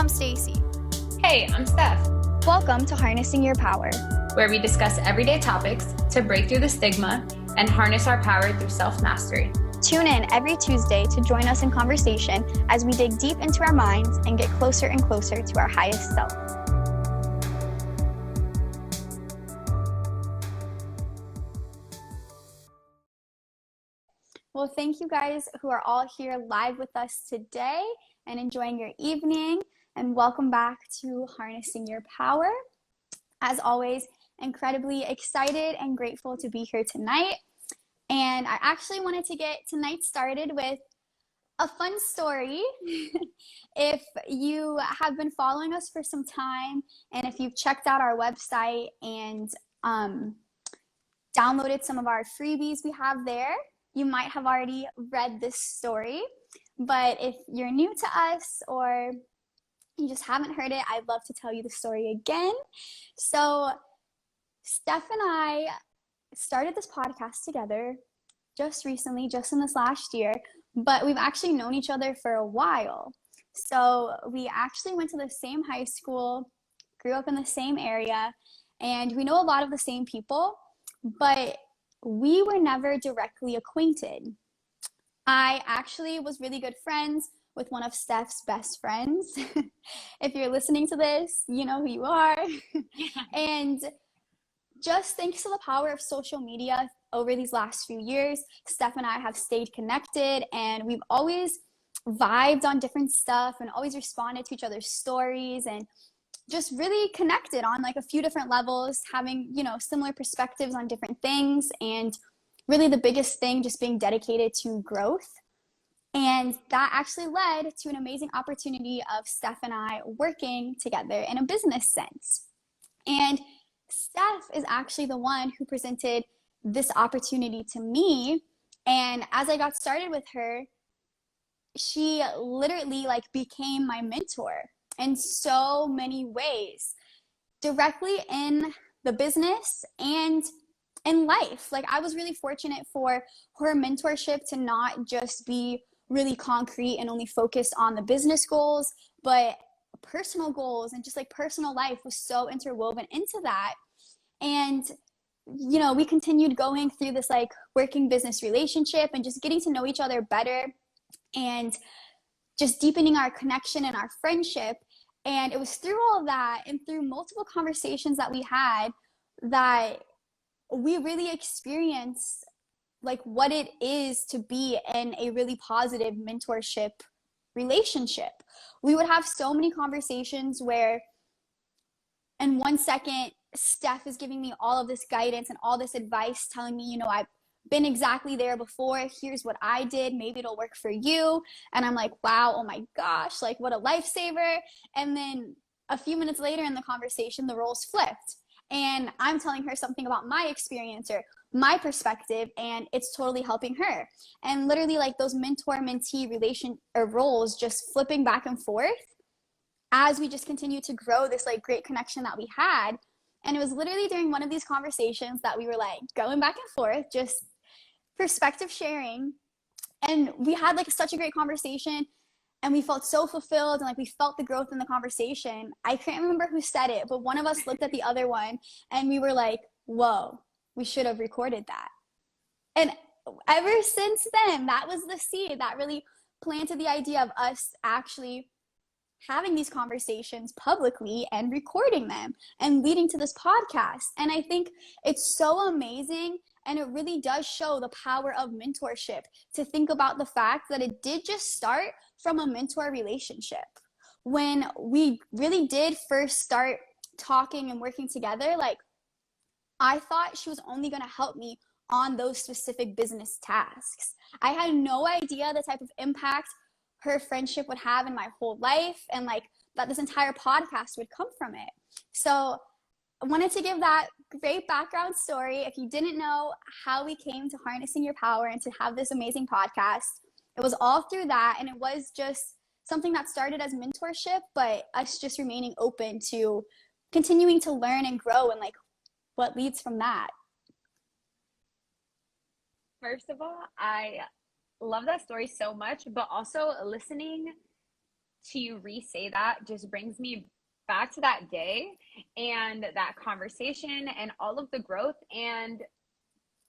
I'm Stacy. Hey, I'm Steph. Welcome to Harnessing Your Power, where we discuss everyday topics to break through the stigma and harness our power through self-mastery. Tune in every Tuesday to join us in conversation as we dig deep into our minds and get closer and closer to our highest self. Well, thank you guys who are all here live with us today and enjoying your evening, and welcome back to Harnessing Your Power. As always, incredibly excited and grateful to be here tonight. And I actually wanted to get tonight started with a fun story. If you have been following us for some time, and if you've checked out our website and downloaded some of our freebies we have there, you might have already read this story. But if you're new to us or you just haven't heard it, I'd love to tell you the story again. So Steph and I started this podcast together just recently, just in this last year, but we've actually known each other for a while. So we actually went to the same high school, grew up in the same area, and we know a lot of the same people, but we were never directly acquainted. I actually was really good friends with one of Steph's best friends. If you're listening to this, you know who you are. And just thanks to the power of social media over these last few years, Steph and I have stayed connected, and we've always vibed on different stuff and always responded to each other's stories and just really connected on like a few different levels, having, similar perspectives on different things, and really the biggest thing just being dedicated to growth. And that actually led to an amazing opportunity of Steph and I working together in a business sense. And Steph is actually the one who presented this opportunity to me. And as I got started with her, she literally became my mentor in so many ways, directly in the business and in life. I was really fortunate for her mentorship to not just be really concrete and only focused on the business goals, but personal goals and just personal life was so interwoven into that. And we continued going through this working business relationship and just getting to know each other better and just deepening our connection and our friendship. And it was through all of that and through multiple conversations that we had that we really experienced what it is to be in a really positive mentorship relationship. We would have so many conversations where in 1 second, Steph is giving me all of this guidance and all this advice, telling me, I've been exactly there before. Here's what I did. Maybe it'll work for you. And I'm like, wow, oh my gosh, what a lifesaver. And then a few minutes later in the conversation, the roles flipped. And I'm telling her something about my experience or my perspective, and it's totally helping her. And literally those mentor-mentee roles just flipping back and forth as we just continue to grow this great connection that we had. And it was literally during one of these conversations that we were going back and forth, just perspective sharing. And we had such a great conversation, and we felt so fulfilled, and we felt the growth in the conversation. I can't remember who said it, but one of us looked at the other one and we were like, whoa, we should have recorded that. And ever since then, that was the seed that really planted the idea of us actually having these conversations publicly and recording them and leading to this podcast. And I think it's so amazing, and it really does show the power of mentorship to think about the fact that it did just start from a mentor relationship. When we really did first start talking and working together, I thought she was only going to help me on those specific business tasks. I had no idea the type of impact her friendship would have in my whole life, and that this entire podcast would come from it. So I wanted to give that great background story. If you didn't know how we came to Harnessing Your Power and to have this amazing podcast, it was all through that. And it was just something that started as mentorship, but us just remaining open to continuing to learn and grow and what leads from that. First of all, I love that story so much, but also listening to re-say that just brings me back to that day and that conversation and all of the growth. And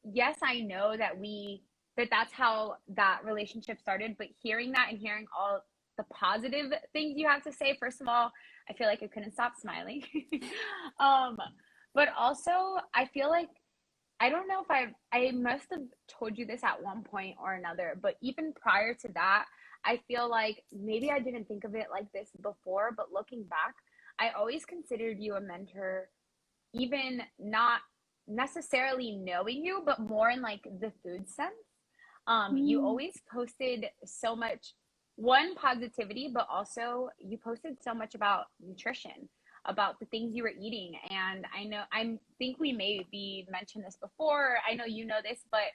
yes, I know that's how that relationship started, but hearing that and hearing all the positive things you have to say, first of all, I feel like I couldn't stop smiling. um, but also I feel like I don't know if I must have told you this at one point or another, but even prior to that, I feel like maybe I didn't think of it like this before, but looking back, I always considered you a mentor, even not necessarily knowing you, but more in like the food sense. You Mm. always posted so much, one, positivity, but also you posted so much about nutrition, about the things you were eating. And I think we maybe mentioned this before. I know you know this, but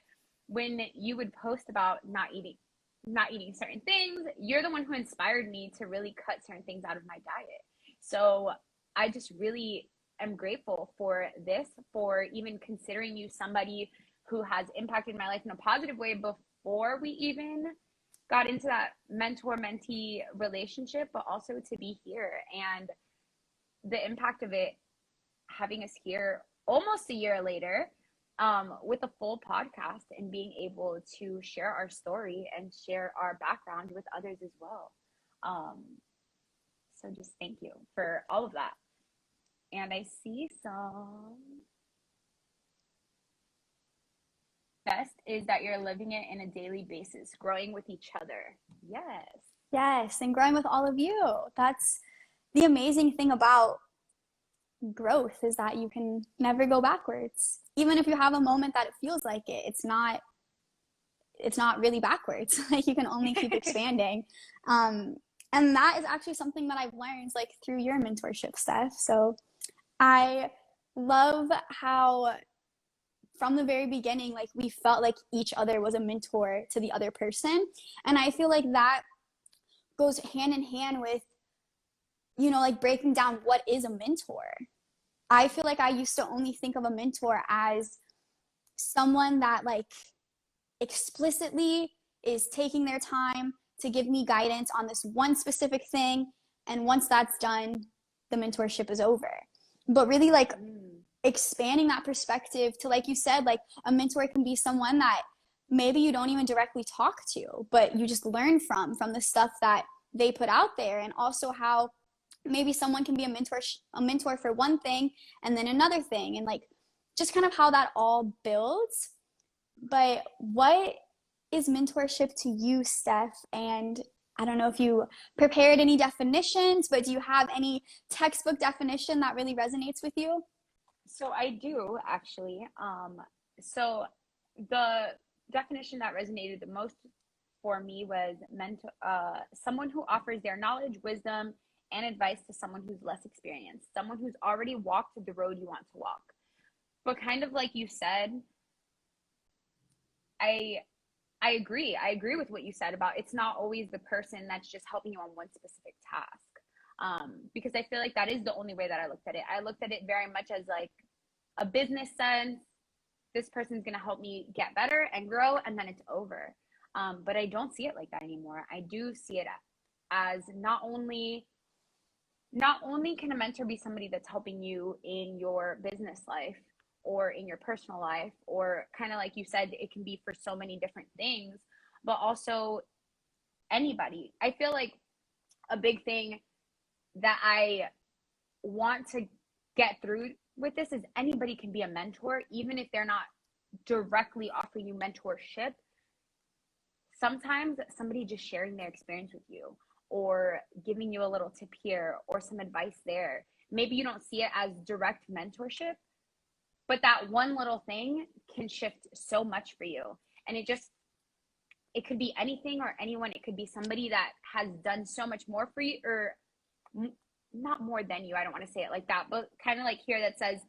when you would post about not eating certain things, you're the one who inspired me to really cut certain things out of my diet. So I just really am grateful for this, for even considering you somebody who has impacted my life in a positive way before we even got into that mentor mentee relationship, but also to be here and the impact of it having us here almost a year later, with a full podcast and being able to share our story and share our background with others as well. Um, so just thank you for all of that. And I see some best is that you're living it in a daily basis, growing with each other. Yes. Yes, and growing with all of you. That's the amazing thing about growth, is that you can never go backwards. Even if you have a moment that it feels like it, it's not really backwards. Like, you can only keep expanding. And that is actually something that I've learned like through your mentorship, Steph. So I love how from the very beginning, like, we felt like each other was a mentor to the other person. And I feel like that goes hand in hand with, like, breaking down what is a mentor. I feel like I used to only think of a mentor as someone that, like, explicitly is taking their time to give me guidance on this one specific thing. And once that's done, the mentorship is over. But really, like, expanding that perspective to, like you said, like, a mentor can be someone that maybe you don't even directly talk to, but you just learn from the stuff that they put out there. And also how maybe someone can be a mentor for one thing and then another thing, and, like, just kind of how that all builds. But what is mentorship to you, Steph? And I don't know if you prepared any definitions, but do you have any textbook definition that really resonates with you? So I do actually. So the definition that resonated the most for me was someone who offers their knowledge, wisdom, and advice to someone who's less experienced, someone who's already walked the road you want to walk. But kind of like you said, I I agree. I agree with what you said about it's not always the person that's just helping you on one specific task. Because I feel like that is the only way that I looked at it. I looked at it very much as like a business sense. This person's going to help me get better and grow, and then it's over. But I don't see it like that anymore. I do see it as not only can a mentor be somebody that's helping you in your business life or in your personal life, or kind of like you said, it can be for so many different things, but also anybody. I feel like a big thing that I want to get through with this is anybody can be a mentor, even if they're not directly offering you mentorship. Sometimes somebody just sharing their experience with you or giving you a little tip here or some advice there. Maybe you don't see it as direct mentorship, but that one little thing can shift so much for you. And it could be anything or anyone. It could be somebody that has done so much more for you, or not more than you. I don't want to say it like that, but kind of like here that says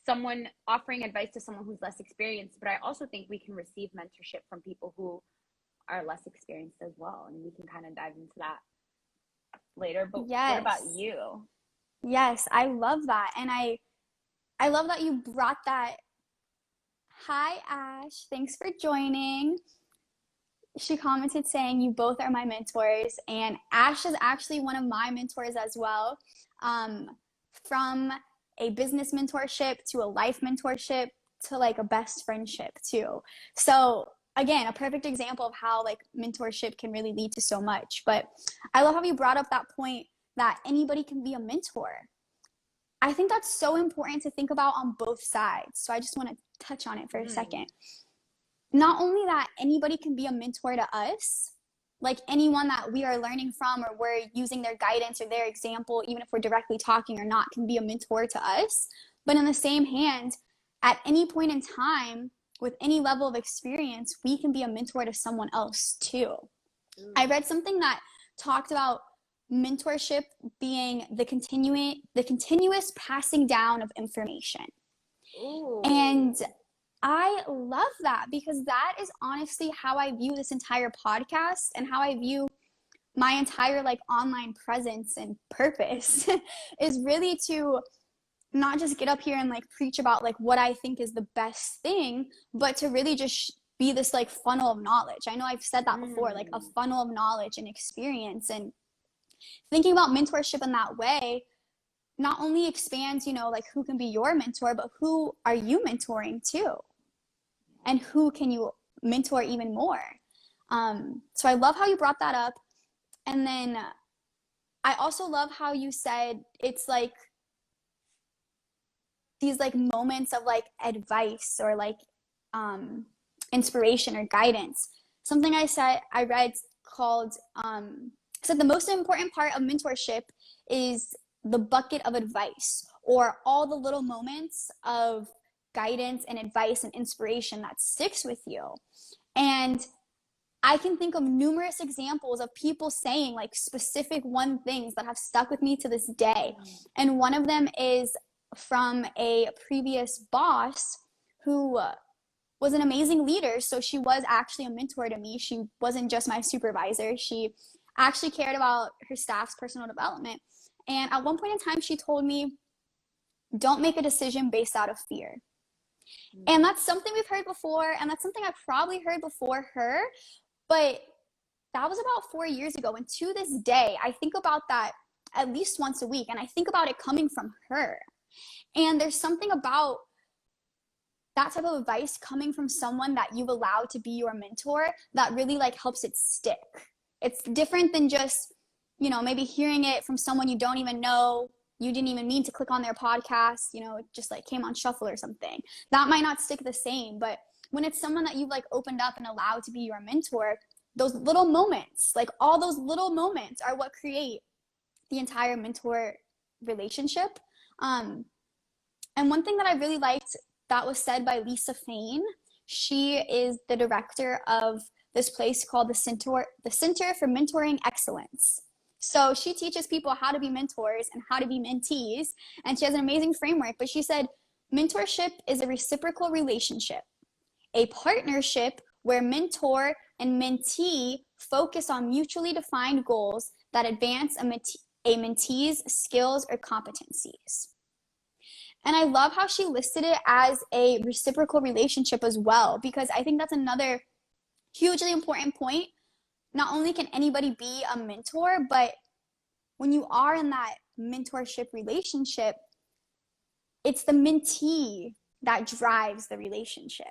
someone offering advice to someone who's less experienced. But I also think we can receive mentorship from people who are less experienced as well. And we can kind of dive into that later. But what about Yes. you? Yes, I love that. And I love that you brought that. Hi, Ash. Thanks for joining. She commented saying, "You both are my mentors." And Ash is actually one of my mentors as well. Um, from a business mentorship to a life mentorship to like a best friendship too. So again, a perfect example of how like mentorship can really lead to so much. But I love how you brought up that point that anybody can be a mentor. I think that's so important to think about on both sides. So I just want to touch on it for a second. Not only that anybody can be a mentor to us, like anyone that we are learning from or we're using their guidance or their example, even if we're directly talking or not, can be a mentor to us. But in the same hand, at any point in time, with any level of experience, we can be a mentor to someone else too. I read something that talked about mentorship being the continuous passing down of information. Ooh. And I love that because that is honestly how I view this entire podcast and how I view my entire like online presence and purpose is really to not just get up here and like preach about like what I think is the best thing, but to really just be this like funnel of knowledge. I know I've said that before, like a funnel of knowledge and experience. And thinking about mentorship in that way not only expands, like who can be your mentor, but who are you mentoring too? And who can you mentor even more? So I love how you brought that up. And then I also love how you said it's like these like moments of like advice or like inspiration or guidance. Something I read called said the most important part of mentorship is the bucket of advice, or all the little moments of guidance and advice and inspiration that sticks with you. And I can think of numerous examples of people saying like specific one things that have stuck with me to this day. And one of them is from a previous boss who was an amazing leader. So she was actually a mentor to me. She wasn't just my supervisor. She actually cared about her staff's personal development. And at one point in time, she told me, don't make a decision based out of fear. And that's something we've heard before. And that's something I probably heard before her. But that was about 4 years ago. And to this day, I think about that at least once a week. And I think about it coming from her. And there's something about that type of advice coming from someone that you've allowed to be your mentor that really like helps it stick. It's different than just, maybe hearing it from someone you don't even know. You didn't even mean to click on their podcast, it just like came on shuffle or something. That might not stick the same, but when it's someone that you've like opened up and allowed to be your mentor, those little moments, like all those little moments are what create the entire mentor relationship. And one thing that I really liked that was said by Lisa Fain, she is the director of this place called the Center for Mentoring Excellence. So she teaches people how to be mentors and how to be mentees. And she has an amazing framework, but she said, mentorship is a reciprocal relationship, a partnership where mentor and mentee focus on mutually defined goals that advance a mentee's skills or competencies. And I love how she listed it as a reciprocal relationship as well, because I think that's another hugely important point. Not only can anybody be a mentor, but when you are in that mentorship relationship, it's the mentee that drives the relationship.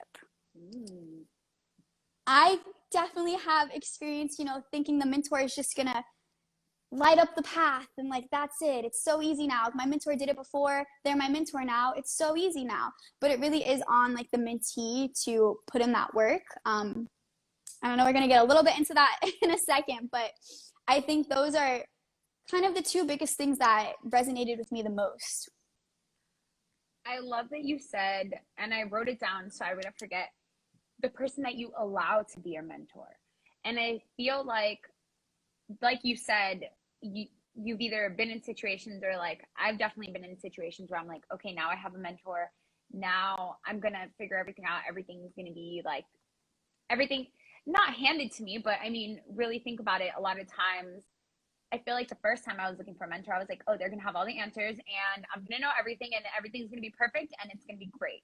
I definitely have experience, thinking the mentor is just going to light up the path and like that's it, it's so easy now, my mentor did it before, they're my mentor now, it's so easy now. But it really is on like the mentee to put in that work. I don't know, we're going to get a little bit into that in a second, but I think those are kind of the two biggest things that resonated with me the most. I love that you said, and I wrote it down so I wouldn't forget, the person that you allow to be your mentor. And I feel like you said, you've either been in situations, or like I've definitely been in situations where I'm like, okay, now I have a mentor, now I'm gonna figure everything out, everything's gonna be like, everything not handed to me, but I mean, really think about it. A lot of times I feel like the first time I was looking for a mentor, I was like, oh, they're gonna have all the answers and I'm gonna know everything and everything's gonna be perfect and it's gonna be great.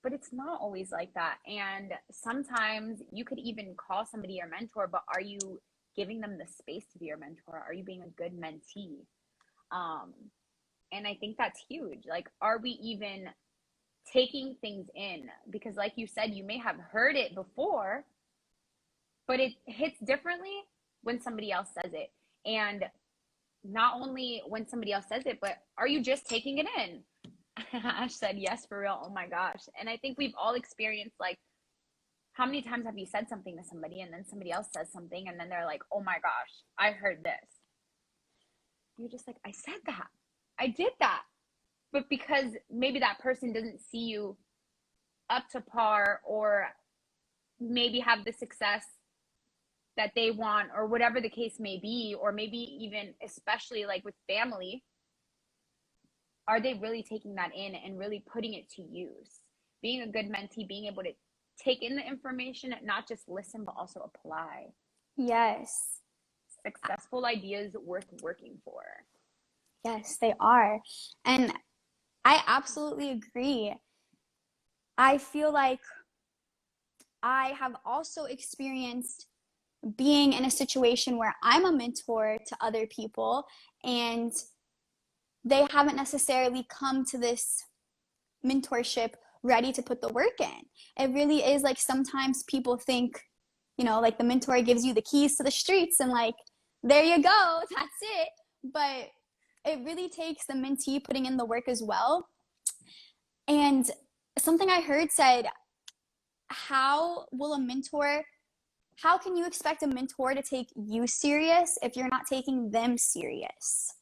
but it's not always like that. And sometimes you could even call somebody your mentor, but are you giving them the space to be your mentor? Are you being a good mentee? Um, and I think that's huge. Like, are we even taking things in? Because like you said, you may have heard it before, but it hits differently when somebody else says it. And not only when somebody else says it, but are you just taking it in? Ash said, yes, for real. Oh my gosh. And I think we've all experienced, like, how many times have you said something to somebody and then somebody else says something and then they're like, oh my gosh, I heard this. You're just like, I said that. I did that. But because maybe that person doesn't see you up to par, or maybe have the success that they want, or whatever the case may be, or maybe even especially like with family, are they really taking that in and really putting it to use? Being a good mentee, being able to take in the information, not just listen, but also apply. Yes. Successful ideas worth working for. Yes, they are. And I absolutely agree. I feel like I have also experienced being in a situation where I'm a mentor to other people and they haven't necessarily come to this mentorship ready to put the work in. It really is like sometimes people think, like the mentor gives you the keys to the streets and like, there you go, that's it. But it really takes the mentee putting in the work as well. And something I heard said, how can you expect a mentor to take you serious if you're not taking them serious?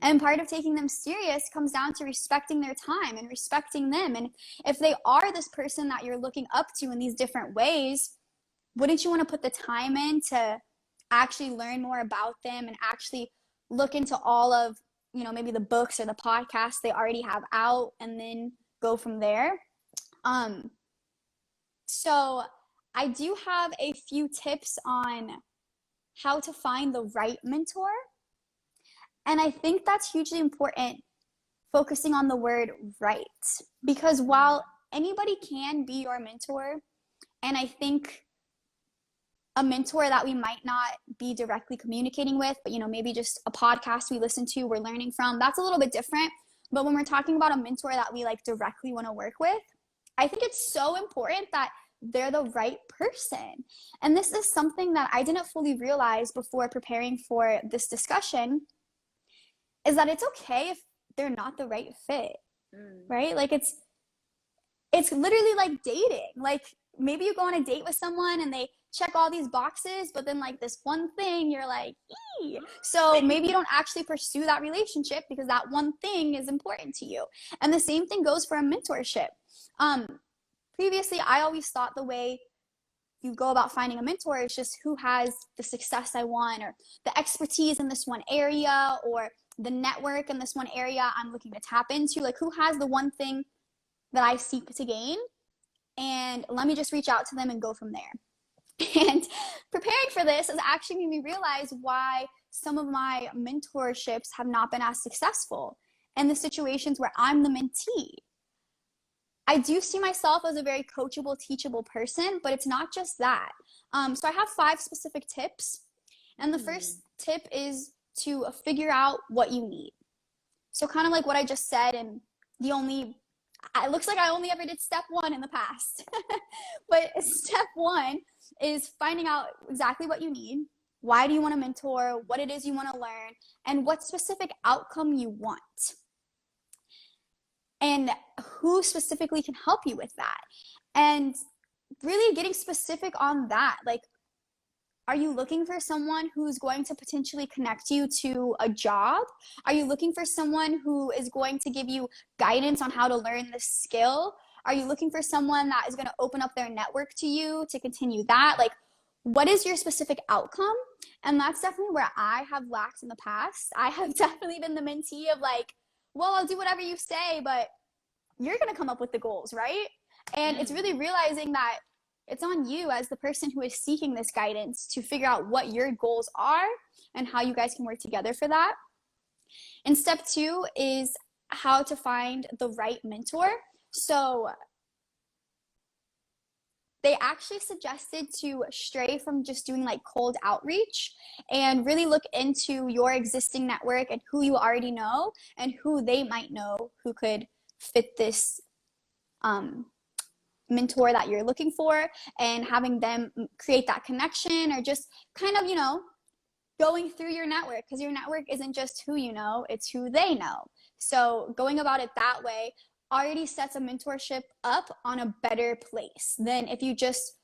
And part of taking them serious comes down to respecting their time and respecting them. And if they are this person that you're looking up to in these different ways, wouldn't you want to put the time in to actually learn more about them and actually look into all of, maybe the books or the podcasts they already have out and then go from there? So I do have a few tips on how to find the right mentor. And I think that's hugely important, focusing on the word right. Because while anybody can be your mentor, and I think a mentor that we might not be directly communicating with, but maybe just a podcast we listen to, we're learning from, that's a little bit different. But when we're talking about a mentor that we like directly want to work with, I think it's so important that they're the right person. And this is something that I didn't fully realize before preparing for this discussion, is that it's okay if they're not the right fit, right? Like it's literally like dating. Like maybe you go on a date with someone and they check all these boxes, but then like this one thing you're like, ee. So maybe you don't actually pursue that relationship because that one thing is important to you. And the same thing goes for a mentorship. Previously, I always thought the way you go about finding a mentor is just who has the success I want, or the expertise in this one area, or the network in this one area I'm looking to tap into. Like who has the one thing that I seek to gain, and let me just reach out to them and go from there. And preparing for this has actually made me realize why some of my mentorships have not been as successful in the situations where I'm the mentee. I do see myself as a very coachable, teachable person, but it's not just that. So I have 5 specific tips. And the first tip is to figure out what you need. So kind of like what I just said, and it looks like I only ever did step 1 in the past. But step 1 is finding out exactly what you need. Why do you want to mentor? What it is you want to learn? And what specific outcome you want. And who specifically can help you with that. And really getting specific on that. Like, are you looking for someone who's going to potentially connect you to a job? Are you looking for someone who is going to give you guidance on how to learn this skill? Are you looking for someone that is going to open up their network to you to continue that? Like, what is your specific outcome? And that's definitely where I have lacked in the past. I have definitely been the mentee of like, well, I'll do whatever you say, but you're going to come up with the goals, right? And it's really realizing that it's on you as the person who is seeking this guidance to figure out what your goals are and how you guys can work together for that. And step 2 is how to find the right mentor. So they actually suggested to stray from just doing like cold outreach and really look into your existing network and who you already know and who they might know who could fit this mentor that you're looking for, and having them create that connection, or just kind of, going through your network, because your network isn't just who you know, it's who they know. So going about it that way already sets a mentorship up on a better place than if you just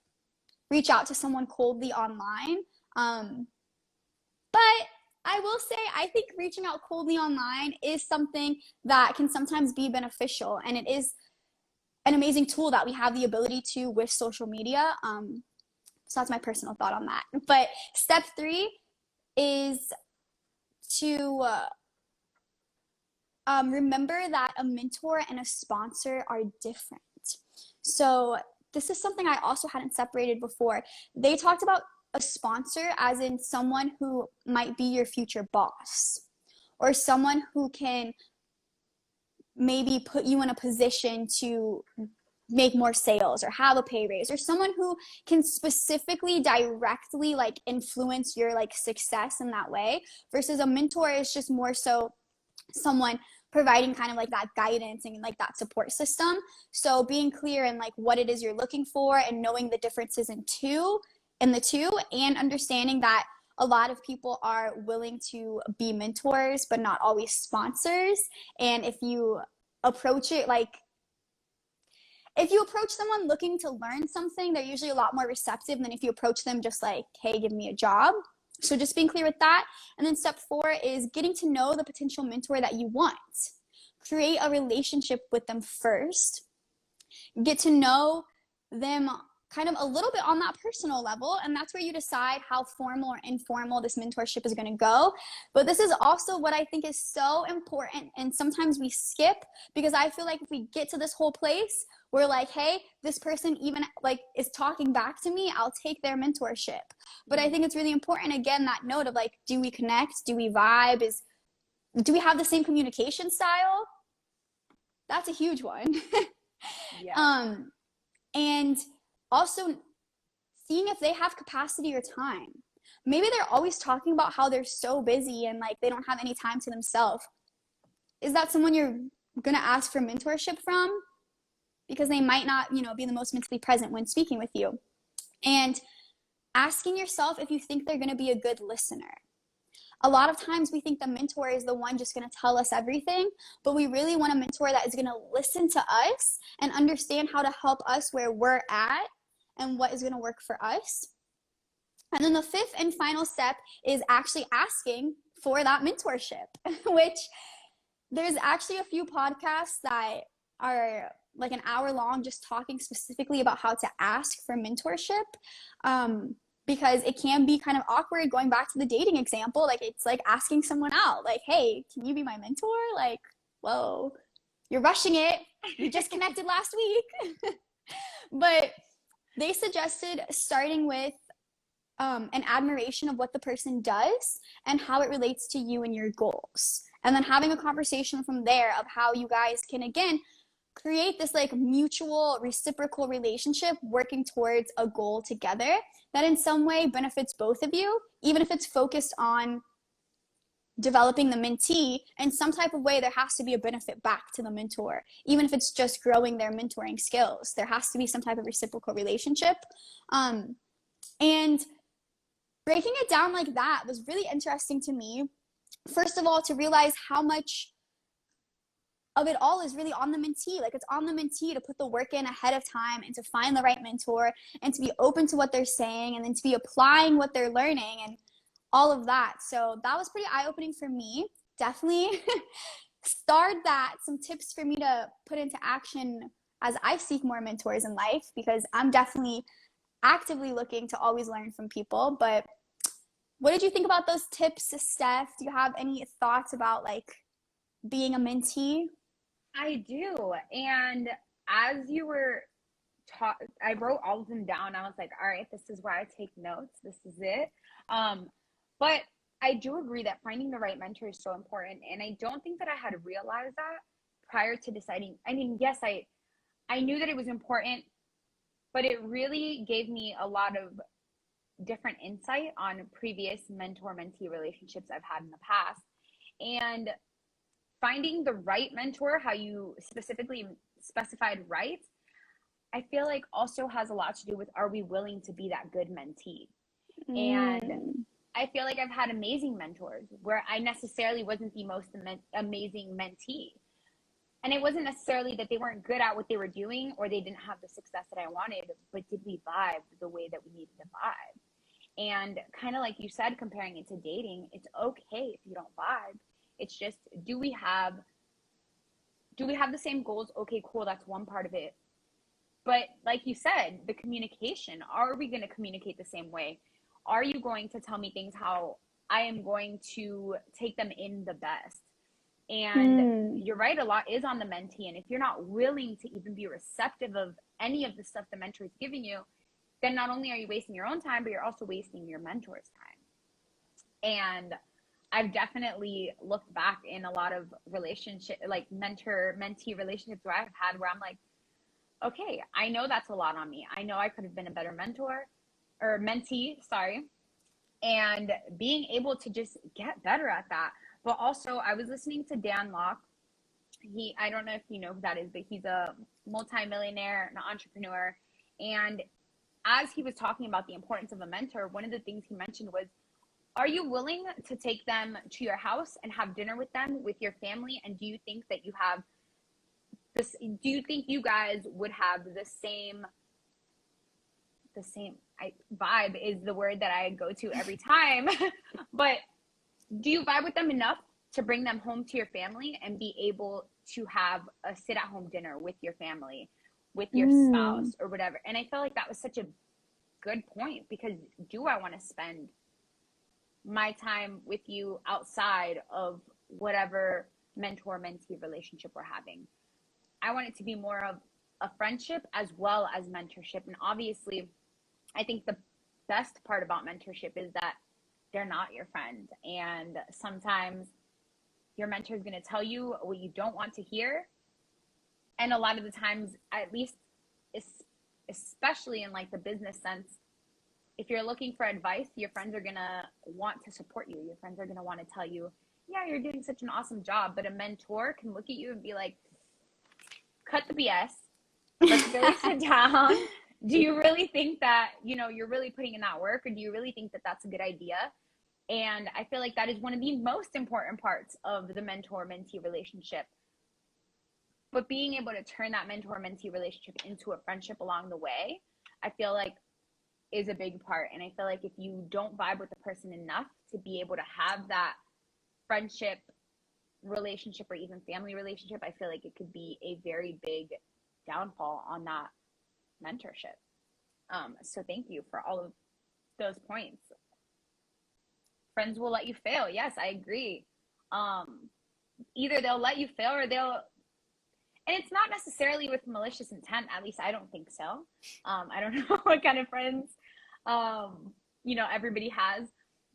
reach out to someone coldly online. But I will say, I think reaching out coldly online is something that can sometimes be beneficial, and it is an amazing tool that we have the ability to with social media. So that's my personal thought on that. But step 3 is to remember that a mentor and a sponsor are different. So this is something I also hadn't separated before. They talked about a sponsor as in someone who might be your future boss, or someone who can maybe put you in a position to make more sales or have a pay raise, or someone who can specifically directly like influence your like success in that way, versus a mentor is just more so someone providing kind of like that guidance and like that support system. So being clear in like what it is you're looking for, and knowing the differences in the two, and understanding that a lot of people are willing to be mentors but not always sponsors. And if you approach it like, if you approach someone looking to learn something, they're usually a lot more receptive than if you approach them just like, hey, give me a job. So just being clear with that. And then step 4 is getting to know the potential mentor that you want. Create a relationship with them first. Get to know them kind of a little bit on that personal level, and that's where you decide how formal or informal this mentorship is going to go. But this is also what I think is so important, and sometimes we skip, because I feel like if we get to this whole place, we're like, hey, this person even like is talking back to me, I'll take their mentorship. But I think it's really important, again, that note of like, do we connect, do we vibe, do we have the same communication style? That's a huge one. Yeah. And also seeing if they have capacity or time. Maybe they're always talking about how they're so busy and like they don't have any time to themselves. Is that someone you're going to ask for mentorship from? Because they might not, be the most mentally present when speaking with you. And asking yourself if you think they're going to be a good listener. A lot of times we think the mentor is the one just going to tell us everything, but we really want a mentor that is going to listen to us and understand how to help us where we're at and what is going to work for us. And then the 5th and final step is actually asking for that mentorship, which there's actually a few podcasts that are like an hour long just talking specifically about how to ask for mentorship. Because it can be kind of awkward, going back to the dating example. Like, it's like asking someone out, like, hey, can you be my mentor? Like, whoa, you're rushing it. You just connected last week. But they suggested starting with an admiration of what the person does and how it relates to you and your goals. And then having a conversation from there of how you guys can, again, create this like mutual reciprocal relationship, working towards a goal together that in some way benefits both of you, even if it's focused on developing the mentee in some type of way. There has to be a benefit back to the mentor, even if it's just growing their mentoring skills. There has to be some type of reciprocal relationship. And breaking it down like that was really interesting to me. First of all, to realize how much of it all is really on the mentee. Like, it's on the mentee to put the work in ahead of time and to find the right mentor and to be open to what they're saying and then to be applying what they're learning and all of that. So that was pretty eye-opening for me. Definitely starred that, some tips for me to put into action as I seek more mentors in life, because I'm definitely actively looking to always learn from people. But what did you think about those tips, Steph? Do you have any thoughts about like being a mentee? I do. And as you were I wrote all of them down. I was like, all right, this is where I take notes. This is it. But I do agree that finding the right mentor is so important. And I don't think that I had realized that prior to deciding. I mean, yes, I knew that it was important but it really gave me a lot of different insight on previous mentor-mentee relationships I've had in the past. And finding the right mentor, how you specifically specified right, I feel like also has a lot to do with, are we willing to be that good mentee? And I feel like I've had amazing mentors where I necessarily wasn't the most amazing mentee. And it wasn't necessarily that they weren't good at what they were doing or they didn't have the success that I wanted, but did we vibe the way that we needed to vibe? And kind of like you said, comparing it to dating, it's okay if you don't vibe. It's just, do we have the same goals? Okay, cool, that's one part of it. But like you said, the communication, are we going to communicate the same way? Are you going to tell me things how I am going to take them in the best? And you're right, a lot is on the mentee. And if you're not willing to even be receptive of any of the stuff the mentor is giving you, then not only are you wasting your own time, but you're also wasting your mentor's time. And I've definitely looked back in a lot of relationship, like mentor-mentee relationships where I've had where I'm like, okay, I know that's a lot on me. I know I could have been a better mentor or mentee, sorry. And being able to just get better at that. But also, I was listening to Dan Locke. I don't know if you know who that is, but he's a multimillionaire, an entrepreneur. And as he was talking about the importance of a mentor, one of the things he mentioned was, are you willing to take them to your house and have dinner with them, with your family? And do you think that you have this, do you think you guys would have the same vibe is the word that I go to every time, but do you vibe with them enough to bring them home to your family and be able to have a sit-at-home dinner with your family, with your spouse or whatever? And I felt like that was such a good point, because do I want to spend my time with you outside of whatever mentor-mentee relationship we're having? I want it to be more of a friendship as well as mentorship. And obviously, I think the best part about mentorship is that they're not your friend. And sometimes your mentor is going to tell you what you don't want to hear. And a lot of the times, at least, especially in like the business sense, if you're looking for advice, your friends are going to want to support you. Your friends are going to want to tell you, yeah, you're doing such an awesome job. But a mentor can look at you and be like, cut the BS. Let's really sit down. Do you really think that, you're really putting in that work, or do you really think that that's a good idea? And I feel like that is one of the most important parts of the mentor-mentee relationship. But being able to turn that mentor-mentee relationship into a friendship along the way, I feel like is a big part. And I feel like if you don't vibe with the person enough to be able to have that friendship relationship or even family relationship, I feel like it could be a very big downfall on that mentorship. So thank you for all of those points. Friends will let you fail. Yes, I agree. Either they'll let you fail or and it's not necessarily with malicious intent. At least I don't think so. I don't know what kind of friends, everybody has,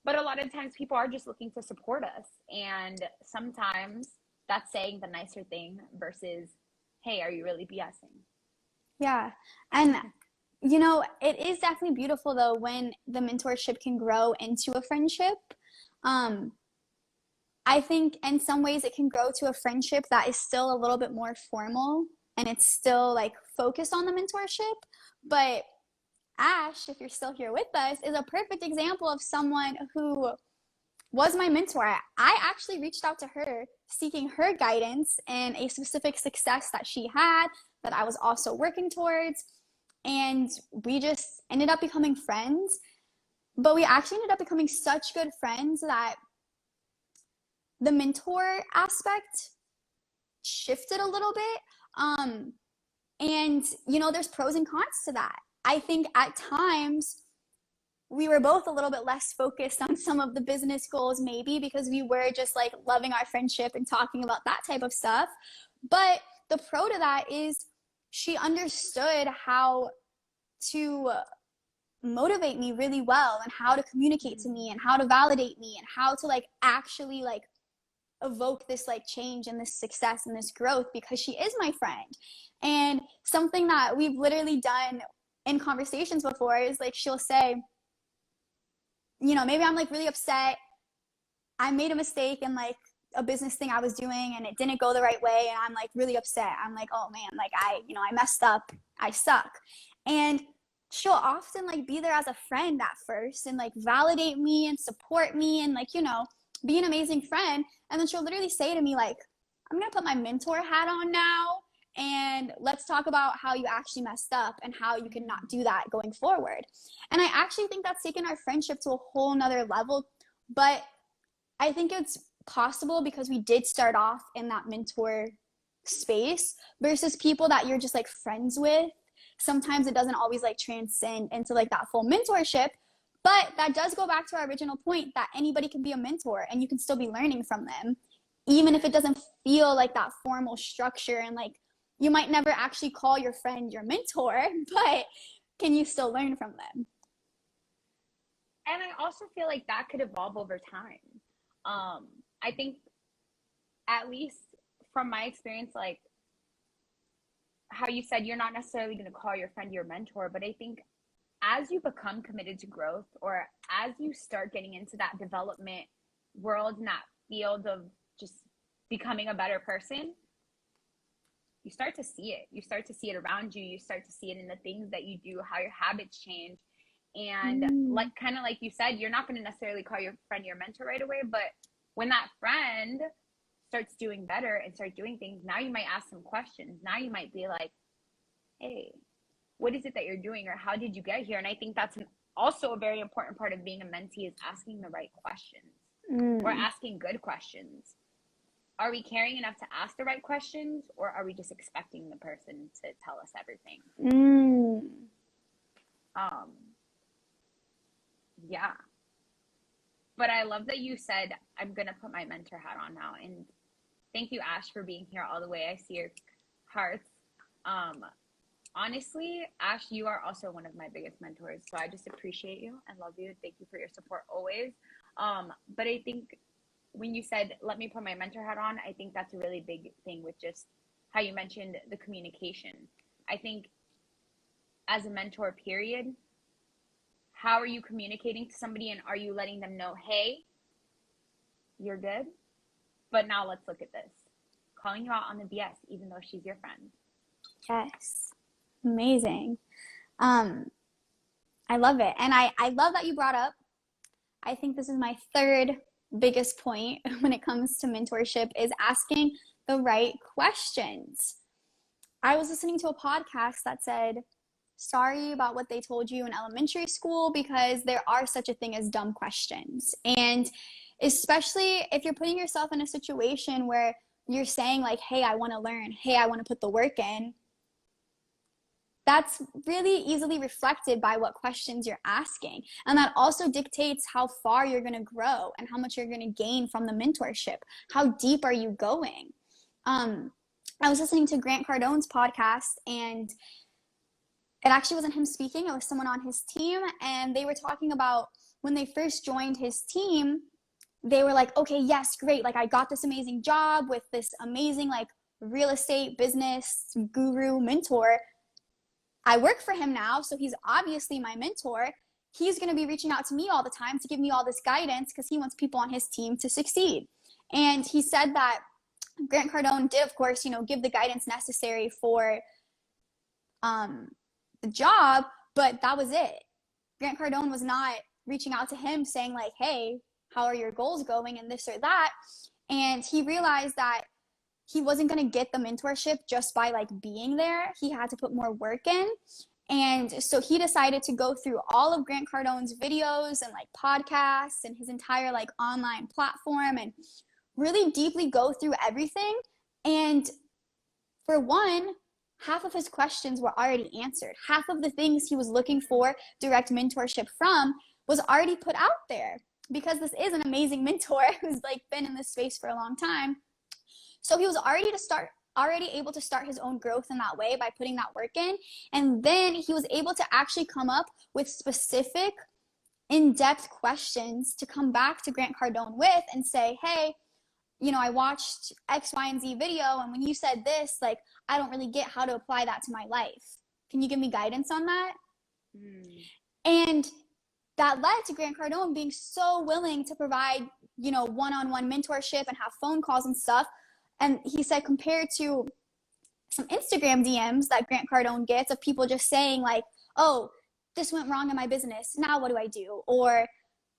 but a lot of times people are just looking to support us. And sometimes that's saying the nicer thing versus, hey, are you really BSing? Yeah. And it is definitely beautiful though when the mentorship can grow into a friendship. I think in some ways it can grow to a friendship that is still a little bit more formal and it's still like focused on the mentorship. But Ash, if you're still here with us, is a perfect example of someone who was my mentor. I actually reached out to her seeking her guidance in a specific success that she had that I was also working towards. And we just ended up becoming friends. But we actually ended up becoming such good friends that the mentor aspect shifted a little bit. And, there's pros and cons to that. I think at times we were both a little bit less focused on some of the business goals, maybe because we were just like loving our friendship and talking about that type of stuff. But the pro to that is she understood how to motivate me really well and how to communicate to me and how to validate me and how to like actually like evoke this like change and this success and this growth because she is my friend. And something that we've literally done in conversations before is like, she'll say, you know, maybe I'm like really upset. I made a mistake in like a business thing I was doing and it didn't go the right way. And I'm like really upset. I'm like, oh man, like I messed up. I suck. And she'll often like be there as a friend at first and like validate me and support me and like, you know, be an amazing friend. And then she'll literally say to me like, I'm going to put my mentor hat on now and let's talk about how you actually messed up and how you can not do that going forward. And I actually think that's taken our friendship to a whole nother level. But I think it's possible because we did start off in that mentor space versus people that you're just like friends with. Sometimes it doesn't always like transcend into like that full mentorship, but that does go back to our original point that anybody can be a mentor and you can still be learning from them, even if it doesn't feel like that formal structure. And like, you might never actually call your friend your mentor, but can you still learn from them? And I also feel like that could evolve over time. I think, at least from my experience, like how you said, you're not necessarily going to call your friend your mentor, but I think as you become committed to growth, or as you start getting into that development world and that field of just becoming a better person, you start to see it. You start to see it around you. You start to see it in the things that you do, how your habits change. And like kind of like you said, you're not going to necessarily call your friend your mentor right away, but when that friend starts doing better and start doing things, now you might ask some questions. Now you might be like, hey, what is it that you're doing, or how did you get here? And I think that's also a very important part of being a mentee, is asking the right questions or asking good questions. Are we caring enough to ask the right questions, or are we just expecting the person to tell us everything? Yeah. But I love that you said, I'm going to put my mentor hat on now. And thank you, Ash, for being here all the way. I see your hearts. Honestly, Ash, you are also one of my biggest mentors. So I just appreciate you and love you. Thank you for your support always. But I think when you said, let me put my mentor hat on, I think that's a really big thing with just how you mentioned the communication. I think as a mentor, period, how are you communicating to somebody, and are you letting them know, hey, you're good, but now let's look at this. Calling you out on the BS, even though she's your friend. Yes. Amazing. I love it. And I love that you brought up, I think this is my third biggest point when it comes to mentorship, is asking the right questions. I was listening to a podcast that said, sorry about what they told you in elementary school, because there are such a thing as dumb questions. And especially if you're putting yourself in a situation where you're saying like, hey, I want to learn, hey, I want to put the work in, that's really easily reflected by what questions you're asking. And that also dictates how far you're going to grow and how much you're going to gain from the mentorship. How deep are you going? I was listening to Grant Cardone's podcast, and it actually wasn't him speaking, it was someone on his team, and they were talking about when they first joined his team, they were like, okay, yes, great, like I got this amazing job with this amazing like real estate business guru mentor. I work for him now, so he's obviously my mentor. He's going to be reaching out to me all the time to give me all this guidance because he wants people on his team to succeed. And he said that Grant Cardone did, of course, you know, give the guidance necessary for the job, but that was it. Grant Cardone was not reaching out to him saying like, hey, how are your goals going and this or that. And he realized that he wasn't going to get the mentorship just by like being there. He had to put more work in. And so he decided to go through all of Grant Cardone's videos and like podcasts and his entire like online platform and really deeply go through everything. And for one, half of his questions were already answered. Half of the things he was looking for direct mentorship from was already put out there, because this is an amazing mentor who's like been in this space for a long time. So he was already able to start his own growth in that way by putting that work in. And then he was able to actually come up with specific in-depth questions to come back to Grant Cardone with and say, hey, you know, I watched X, Y, and Z video, and when you said this, like, I don't really get how to apply that to my life. Can you give me guidance on that? Mm. And that led to Grant Cardone being so willing to provide, one-on-one mentorship and have phone calls and stuff. And he said, compared to some Instagram DMs that Grant Cardone gets of people just saying like, oh, this went wrong in my business. Now what do I do? Or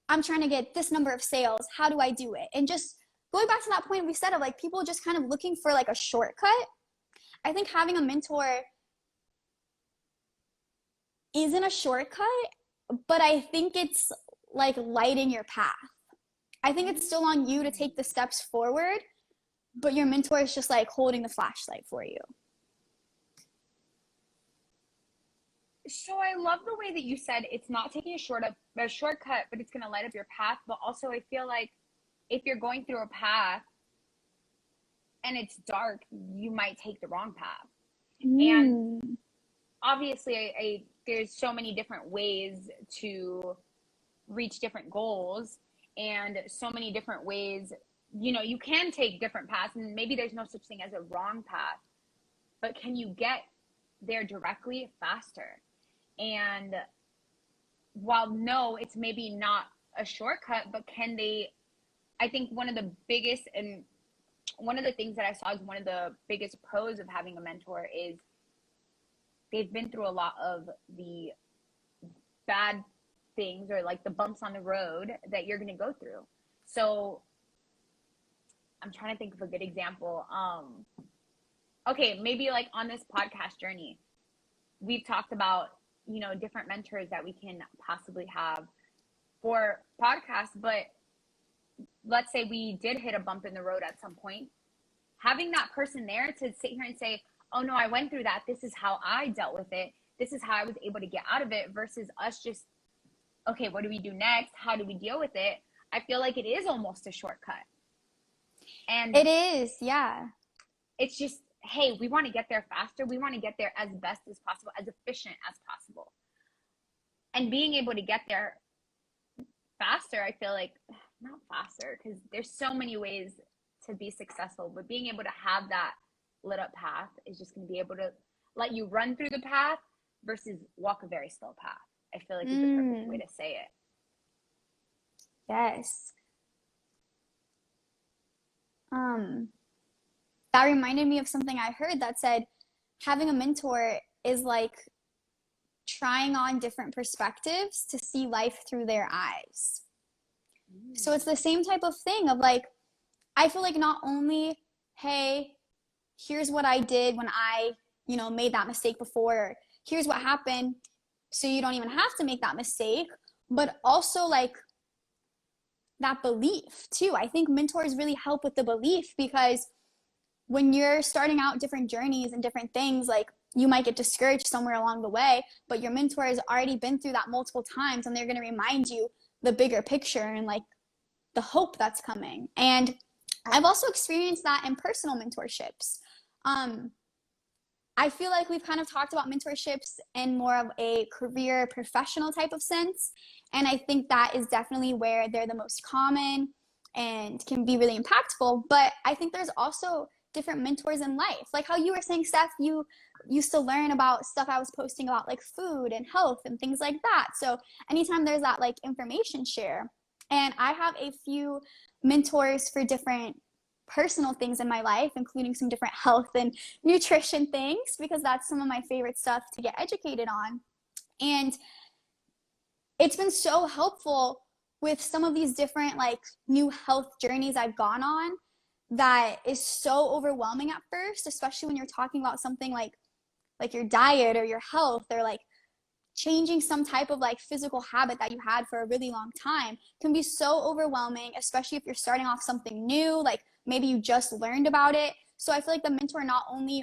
I'm trying to get this number of sales. How do I do it? And just going back to that point we said of like people just kind of looking for like a shortcut. I think having a mentor isn't a shortcut, but I think it's like lighting your path. I think it's still on you to take the steps forward, but your mentor is just like holding the flashlight for you. So I love the way that you said it's not taking a shortcut, but it's going to light up your path. But also I feel like if you're going through a path and it's dark, you might take the wrong path. And obviously there's so many different ways to reach different goals, and so many different ways, you can take different paths, and maybe there's no such thing as a wrong path, but can you get there directly faster? And while no, it's maybe not a shortcut, but I think one of the biggest, and one of the things that I saw as one of the biggest pros of having a mentor is they've been through a lot of the bad things, or like the bumps on the road that you're going to go through. So I'm trying to think of a good example. Okay, maybe like on this podcast journey, we've talked about, different mentors that we can possibly have for podcasts, but let's say we did hit a bump in the road at some point. Having that person there to sit here and say, oh no, I went through that. This is how I dealt with it. This is how I was able to get out of it, versus us just, okay, what do we do next? How do we deal with it? I feel like it is almost a shortcut. And it is, yeah. It's just, hey, we want to get there faster. We want to get there as best as possible, as efficient as possible. And being able to get there faster, I feel like, not faster, because there's so many ways to be successful, but being able to have that lit up path is just going to be able to let you run through the path versus walk a very slow path. I feel like is the perfect way to say it. Yes. That reminded me of something I heard that said having a mentor is like trying on different perspectives to see life through their eyes. So it's the same type of thing of like, I feel like not only, hey, here's what I did when I, made that mistake before, or here's what happened, so you don't even have to make that mistake, but also like that belief too. I think mentors really help with the belief, because when you're starting out different journeys and different things, like you might get discouraged somewhere along the way, but your mentor has already been through that multiple times, and they're going to remind you the bigger picture and like the hope that's coming. And I've also experienced that in personal mentorships. I feel like we've kind of talked about mentorships in more of a career professional type of sense. And I think that is definitely where they're the most common and can be really impactful. But I think there's also different mentors in life. Like how you were saying, Steph, you used to learn about stuff I was posting about like food and health and things like that. So anytime there's that like information share. And I have a few mentors for different personal things in my life, including some different health and nutrition things, because that's some of my favorite stuff to get educated on. And it's been so helpful with some of these different like new health journeys I've gone on, that is so overwhelming at first, especially when you're talking about something like your diet or your health, or like changing some type of like physical habit that you had for a really long time can be so overwhelming, especially if you're starting off something new, like maybe you just learned about it. So I feel like the mentor not only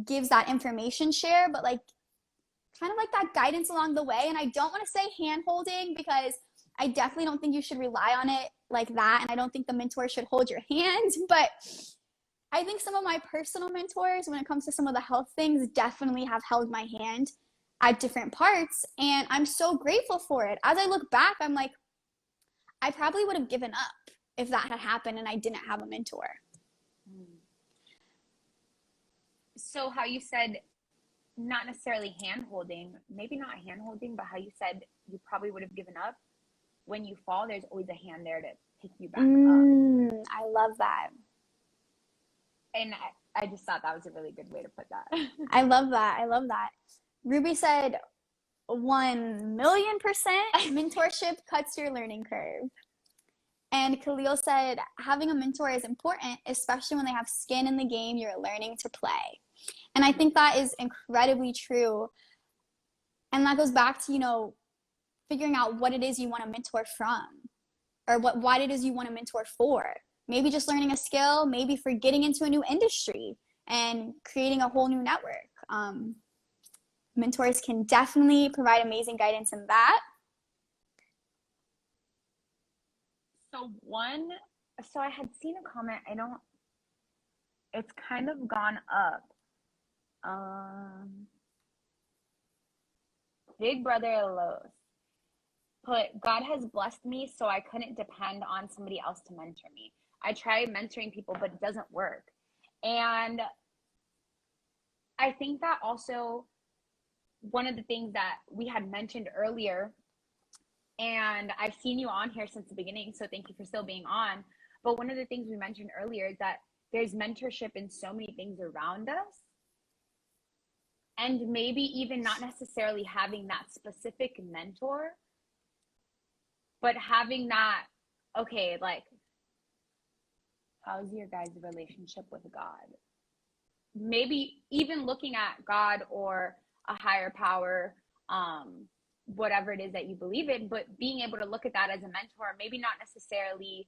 gives that information share, but like kind of like that guidance along the way. And I don't want to say hand holding, because I definitely don't think you should rely on it like that. And I don't think the mentor should hold your hand, but I think some of my personal mentors, when it comes to some of the health things, definitely have held my hand at different parts. And I'm so grateful for it. As I look back, I'm like, I probably would have given up if that had happened and I didn't have a mentor. So how you said not necessarily hand holding, maybe not hand holding, but how you said you probably would have given up. When you fall, there's always a hand there to pick you back up. I love that. And I just thought that was a really good way to put that. I love that. I love that. Ruby said 1,000,000% mentorship cuts your learning curve. And Khalil said, having a mentor is important, especially when they have skin in the game you're learning to play. And I think that is incredibly true. And that goes back to, you know, figuring out what it is you want to mentor from, or what it is you want to mentor for. Maybe just learning a skill, maybe for getting into a new industry and creating a whole new network. Mentors can definitely provide amazing guidance in that. So I had seen a comment, it's kind of gone up. Big Brother Los put, God has blessed me, so I couldn't depend on somebody else to mentor me. I try mentoring people, but it doesn't work. And I think that also one of the things that we had mentioned earlier, and I've seen you on here since the beginning, so thank you for still being on. But one of the things we mentioned earlier is that there's mentorship in so many things around us. And maybe even not necessarily having that specific mentor, but having that, okay, like, how's your guys' relationship with God? Maybe even looking at God or a higher power, whatever it is that you believe in, but being able to look at that as a mentor, maybe not necessarily,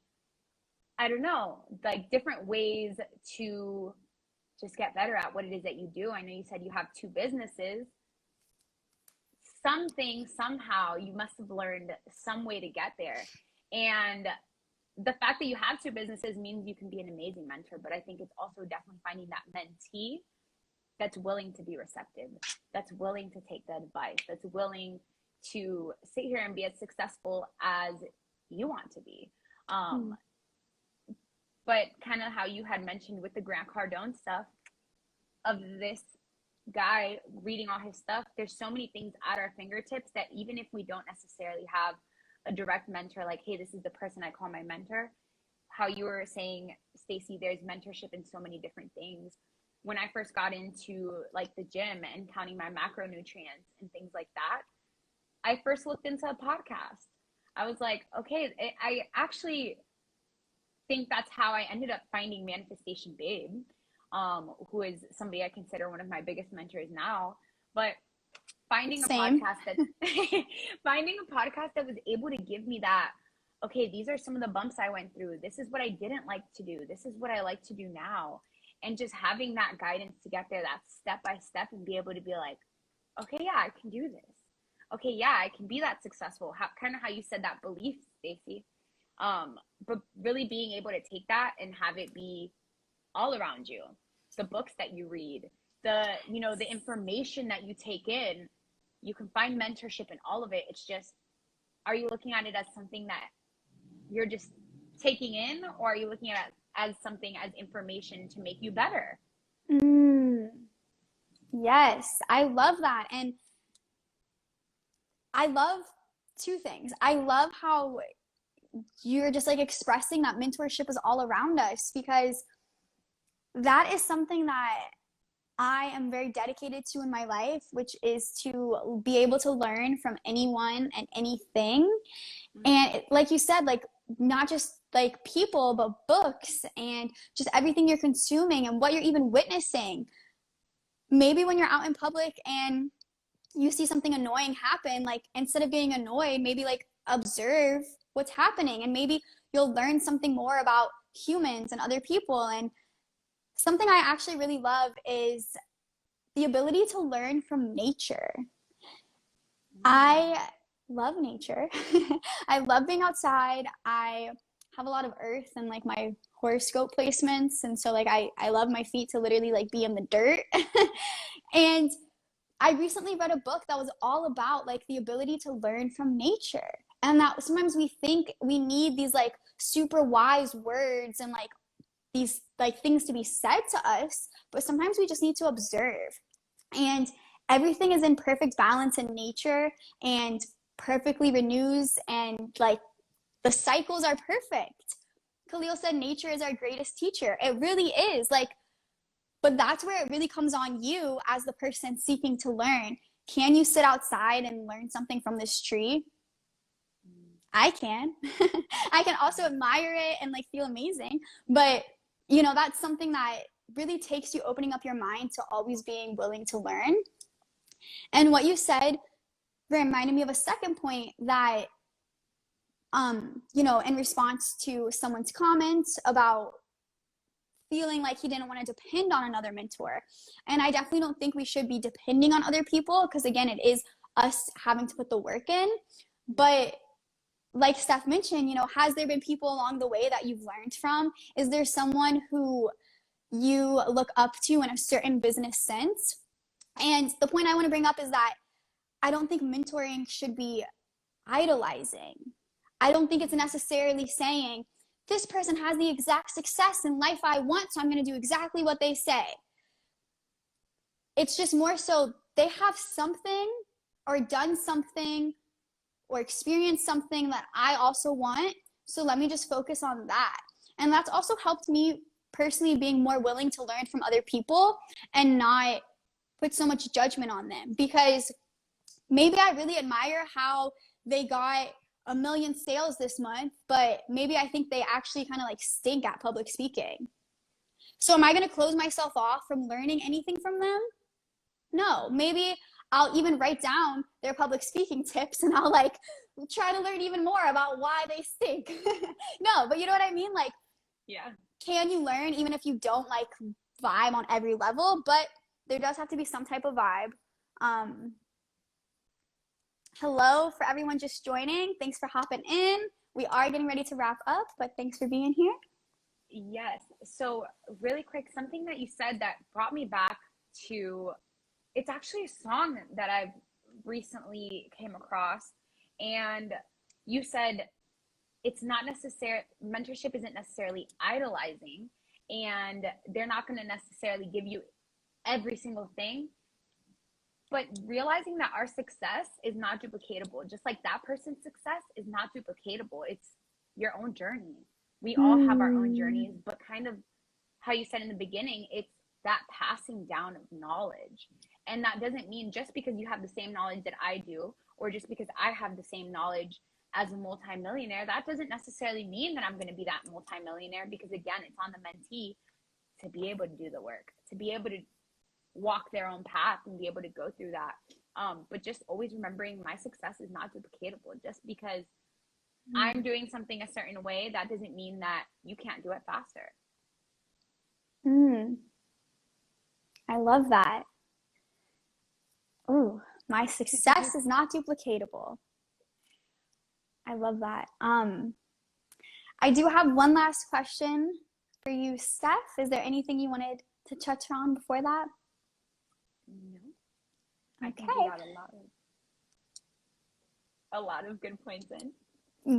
I don't know, like different ways to just get better at what it is that you do. I know you said you have 2 businesses. Something, somehow, you must have learned some way to get there. And the fact that you have 2 businesses means you can be an amazing mentor, but I think it's also definitely finding that mentee that's willing to be receptive, that's willing to take the advice, that's willing to sit here and be as successful as you want to be. But kind of how you had mentioned with the Grant Cardone stuff of this guy reading all his stuff, there's so many things at our fingertips that even if we don't necessarily have a direct mentor, like, hey, this is the person I call my mentor, how you were saying, Stacey, there's mentorship in so many different things. When I first got into like the gym and counting my macronutrients and things like that, I first looked into a podcast. I was like, okay, I actually think that's how I ended up finding Manifestation Babe, who is somebody I consider one of my biggest mentors now. But finding a podcast that was able to give me that, okay, these are some of the bumps I went through. This is what I didn't like to do. This is what I like to do now. And just having that guidance to get there, that step by step, and be able to be like, okay, yeah, I can do this. Okay, yeah, I can be that successful. Kind of how you said that belief, Stacey. But really being able to take that and have it be all around you. The books that you read, the information that you take in, you can find mentorship in all of it. It's just, are you looking at it as something that you're just taking in, or are you looking at it as something, as information to make you better? Yes, I love that. And I love 2 things. I love how you're just like expressing that mentorship is all around us, because that is something that I am very dedicated to in my life, which is to be able to learn from anyone and anything. And like you said, like not just like people, but books and just everything you're consuming and what you're even witnessing. Maybe when you're out in public and you see something annoying happen, like instead of getting annoyed, maybe like observe what's happening, and maybe you'll learn something more about humans and other people. And something I actually really love is the ability to learn from nature. I love nature. I love being outside. I have a lot of earth and like my horoscope placements, and so like I love my feet to literally like be in the dirt. And I recently read a book that was all about like the ability to learn from nature, and that sometimes we think we need these like super wise words and like these like things to be said to us, but sometimes we just need to observe. And everything is in perfect balance in nature and perfectly renews, and like the cycles are perfect. Khalil said nature is our greatest teacher. It really is. Like, but that's where it really comes on you as the person seeking to learn. Can you sit outside and learn something from this tree? I can. I can also admire it and like feel amazing. But, you know, that's something that really takes you opening up your mind to always being willing to learn. And what you said reminded me of a second point that, you know, in response to someone's comments about feeling like he didn't want to depend on another mentor. And I definitely don't think we should be depending on other people, because again, it is us having to put the work in. But like Steph mentioned, you know, has there been people along the way that you've learned from? Is there someone who you look up to in a certain business sense? And the point I want to bring up is that I don't think mentoring should be idolizing. I don't think it's necessarily saying, this person has the exact success in life I want, so I'm going to do exactly what they say. It's just more so they have something or done something or experienced something that I also want, so let me just focus on that. And that's also helped me personally being more willing to learn from other people and not put so much judgment on them, because maybe I really admire how they got 1 million sales this month, but maybe I think they actually kind of like stink at public speaking. So am I going to close myself off from learning anything from them? No. Maybe I'll even write down their public speaking tips and I'll like try to learn even more about why they stink. No, but you know what I mean? Like, Yeah. can you learn even if you don't like vibe on every level? But there does have to be some type of vibe. Hello for everyone just joining. Thanks for hopping in. We are getting ready to wrap up, but thanks for being here. Yes. So really quick, something that you said that brought me back to, it's actually a song that I've recently came across. And you said it's not necessary, mentorship isn't necessarily idolizing, and they're not going to necessarily give you every single thing, but realizing that our success is not duplicatable, just like that person's success is not duplicatable. It's your own journey. We all have our own journeys, but kind of how you said in the beginning, it's that passing down of knowledge. And that doesn't mean just because you have the same knowledge that I do, or just because I have the same knowledge as a multimillionaire, that doesn't necessarily mean that I'm going to be that multimillionaire, because again, it's on the mentee to be able to do the work, to be able to walk their own path and be able to go through that. But just always remembering my success is not duplicatable. Just because I'm doing something a certain way, that doesn't mean that you can't do it faster. I love that. Oh, my success is not duplicatable. I love that. I do have one last question for you, Steph. Is there anything you wanted to touch on before that? No. I Okay. think we got a lot of good points in.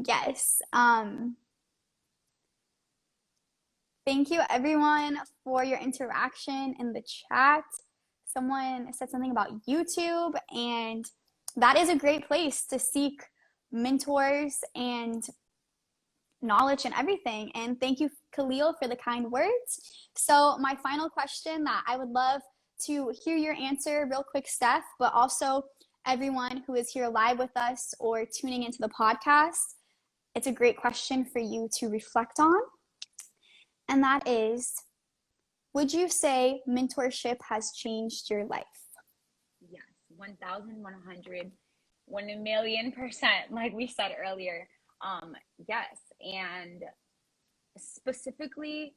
Yes. Thank you everyone for your interaction in the chat. Someone said something about YouTube, and that is a great place to seek mentors and knowledge and everything. And thank you, Khalil, for the kind words. So my final question that I would love to hear your answer real quick, Steph, but also everyone who is here live with us or tuning into the podcast, it's a great question for you to reflect on. And that is, would you say mentorship has changed your life? Yes, 1,100, 1,000,000%, like we said earlier. Yes, and specifically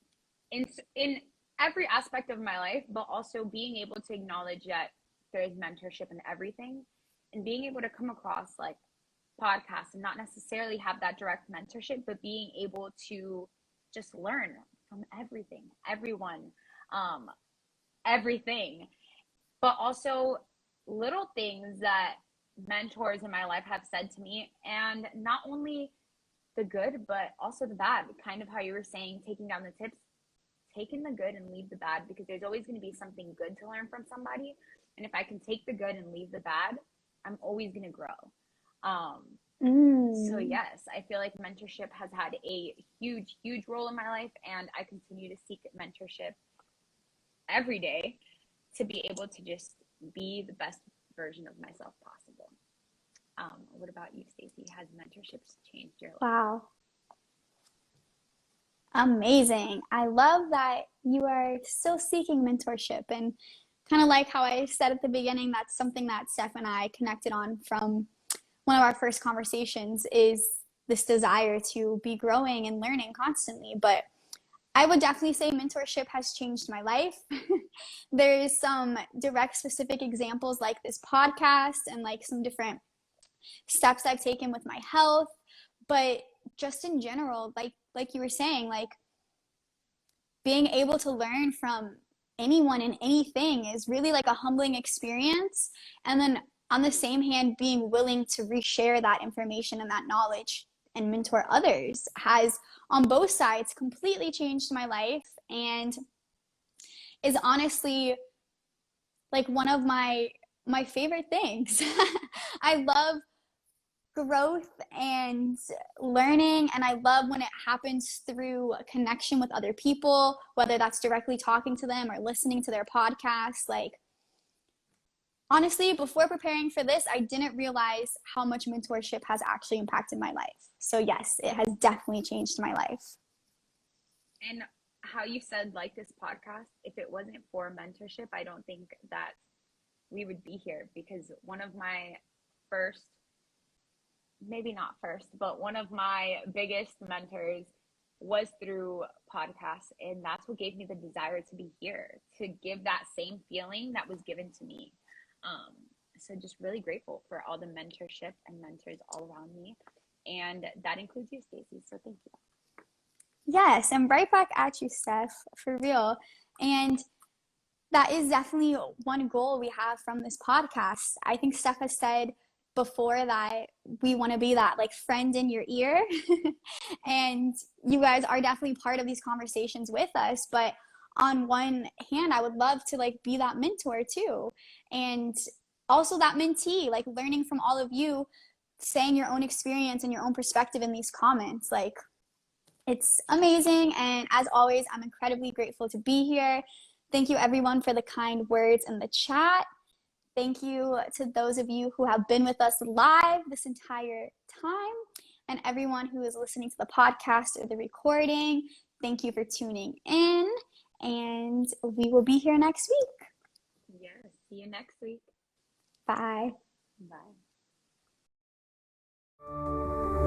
in every aspect of my life, but also being able to acknowledge that there's mentorship in everything, and being able to come across like podcasts and not necessarily have that direct mentorship, but being able to just learn from everything, everyone, everything, but also little things that mentors in my life have said to me, and not only the good, but also the bad, kind of how you were saying, taking down the tips, taking the good and leave the bad, because there's always going to be something good to learn from somebody. And if I can take the good and leave the bad, I'm always going to grow. Um, so Mm. yes, I feel like mentorship has had a huge, huge role in my life, and I continue to seek mentorship every day to be able to just be the best version of myself possible. What about you, Stacey? Has mentorships changed your life? Wow. Amazing. I love that you are still seeking mentorship, and kind of like how I said at the beginning, that's something that Steph and I connected on from one of our first conversations, is this desire to be growing and learning constantly. But I would definitely say mentorship has changed my life. There's some direct specific examples like this podcast and like some different steps I've taken with my health, but just in general, like you were saying, like being able to learn from anyone and anything is really like a humbling experience. And then on the same hand, being willing to reshare that information and that knowledge and mentor others has on both sides completely changed my life, and is honestly like one of my favorite things. I love growth and learning, and I love when it happens through a connection with other people, whether that's directly talking to them or listening to their podcast. Like honestly, before preparing for this, I didn't realize how much mentorship has actually impacted my life. So yes, it has definitely changed my life. And how you said, like this podcast, if it wasn't for mentorship, I don't think that we would be here, because one of my first, maybe not first, but one of my biggest mentors was through podcasts. And that's what gave me the desire to be here, to give that same feeling that was given to me. Um, so just really grateful for all the mentorship and mentors all around me. And that includes you, Stacey. So thank you. Yes, and right back at you, Steph, for real. And that is definitely one goal we have from this podcast. I think Steph has said before that we want to be that like friend in your ear. And you guys are definitely part of these conversations with us. But on one hand, I would love to like be that mentor too. And also that mentee, like learning from all of you, saying your own experience and your own perspective in these comments. Like it's amazing. And as always, I'm incredibly grateful to be here. Thank you, everyone, for the kind words in the chat. Thank you to those of you who have been with us live this entire time, and everyone who is listening to the podcast or the recording. Thank you for tuning in, and we will be here next week. Yes. See you next week. Bye. Bye.